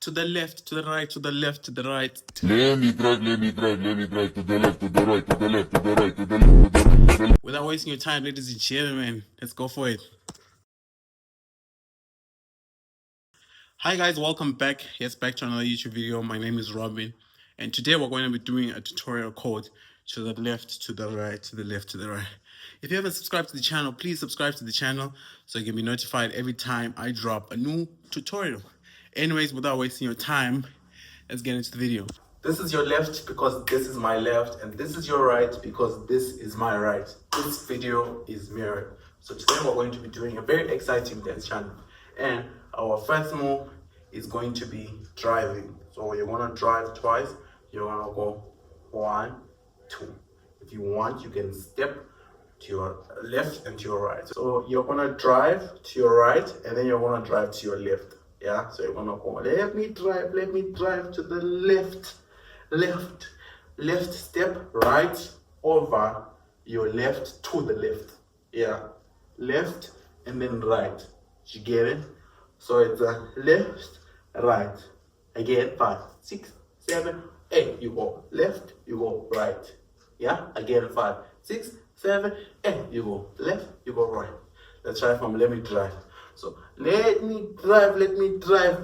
to the left, to the right, to the left, to the right. Let me drive, let me drive, let me drive to the left, to the right, to the left, to the right, to the left, to the left, to the left. Without wasting your time, ladies and gentlemen, let's go for it. Hi guys, welcome back. Yes, back to another YouTube video. My name is Robin, and today we're going to be doing a tutorial called to the left, to the right, to the left, to the right. If you haven't subscribed to the channel, please subscribe to the channel so you can be notified every time I drop a new tutorial. Anyways, without wasting your time, let's get into the video. This is your left because this is my left, and this is your right because this is my right. This video is mirrored. So today we're going to be doing a very exciting dance challenge, and our first move is going to be driving. So you're gonna drive twice. You're gonna go 1, 2. If you want, you can step to your left and to your right. So you're gonna drive to your right, and then you're gonna drive to your left. Yeah, so you're gonna go, let me drive to the left, left step, right over your left to the left. Yeah, left and then right. You get it? So it's a left, right. Again, 5, 6, 7, 8. You go left, you go right. Yeah, again, 5, 6, 7, 8. You go left, you go right. Let's try from let me drive. So let me drive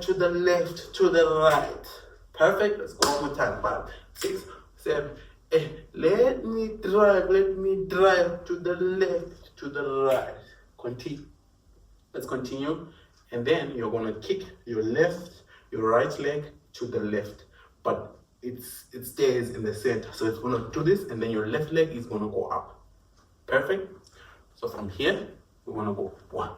to the left, to the right. Perfect. Let's go one more time. 5, 6, 7, 8. Let me drive to the left, to the right. Continue. Let's continue. And then you're gonna kick your right leg to the left, but it stays in the center. So it's gonna do this, and then your left leg is gonna go up. Perfect. So from here, we're gonna go 1.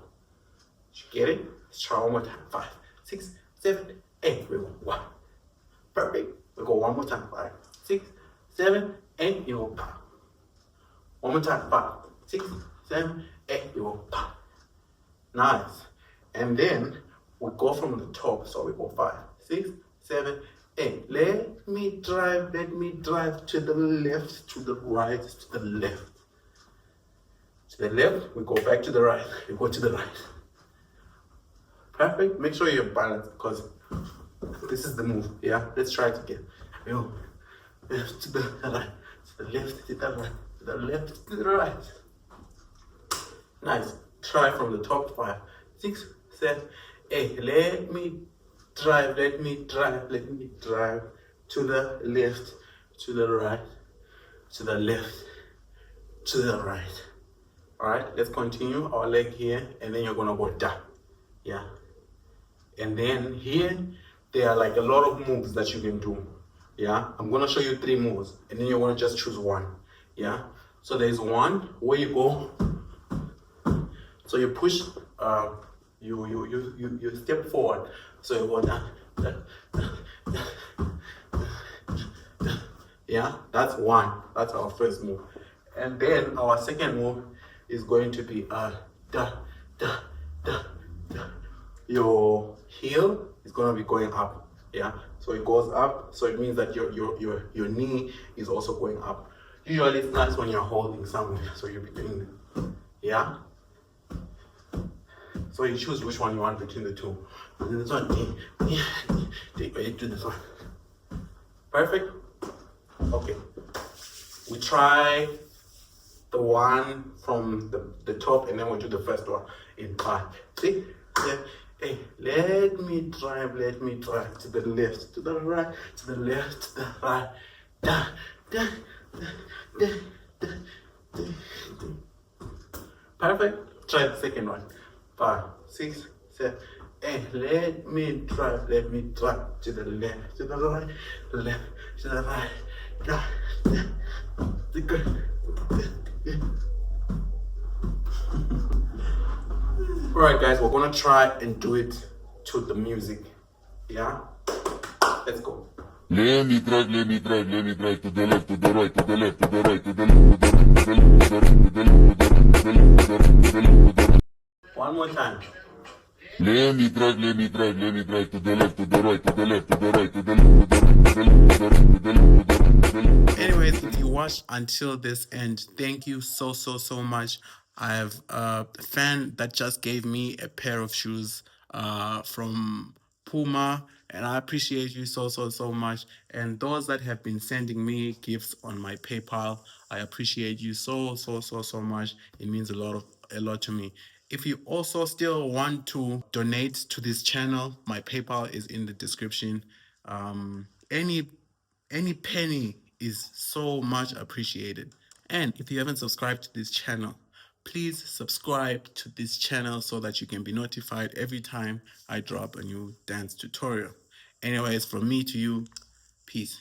Did you get it? Let's try one more time. 5, 6, 7, 8. We go 1. Perfect. We go one more time. 5, 6, 7, 8. You go pop. One more time. 5, 6, 7, 8. You go pop. Nice. And then we go from the top. So we go 5, 6, 7, 8. Let me drive to the left, to the right, to the left. To the left, we go back to the right. We go to the right. Perfect. Make sure you're balanced because this is the move. Yeah, let's try it again. We go left to the right, to the left, to the right, to the left, to the right. Nice. Try from the top. 5, 6, 7, 8. Let me drive to the left, to the right, to the left, to the right. All right, let's continue our leg here, and then you're gonna go down. Yeah, and then here there are like a lot of moves that you can do. Yeah, I'm gonna show you 3 moves, and then you're gonna just choose one. Yeah, so there's one where you go, so you push, you step forward, so you go down. Yeah, that's one. That's our first move. And then our second move is going to be your heel is going to be going up. Yeah, so it goes up, so it means that your knee is also going up. Usually it's nice when you're holding somewhere, so you'll be doing this. Yeah, so you choose which one you want between the two. And then this one, do this one. Perfect. Okay, we try the one from the top, and then we'll do the first one in 5, 6, 7, 8. Let me drive to the left, to the right, to the left, to the right. Da, da, da, da, da, da, da. Perfect. Try the second one. 5, 6, 7, 8. Let me drive to the left, to the right, to the left, to the right. Da, da, da, da, da. Alright guys, we're gonna try and do it to the music. Yeah? Let's go. Let me drive to the left, to the right, to the left, to the right, to the left, to the right, to the left, to the right, to the left, to the right, to the left, to the right, to the left. One more time. Let me drive to the left, to the right, to the left, to the right, to the left, to the right, to the left, to the right, to the left, to the right, to the left. Anyways, if you watched until this end, thank you so much. I have a fan that just gave me a pair of shoes from Puma. and I appreciate you so much. And those that have been sending me gifts on my PayPal, I appreciate you so much. It means a lot to me. If you also still want to donate to this channel, my PayPal is in the description. Any penny is so much appreciated. And if you haven't subscribed to this channel, please subscribe to this channel so that you can be notified every time I drop a new dance tutorial. Anyways, from me to you, peace.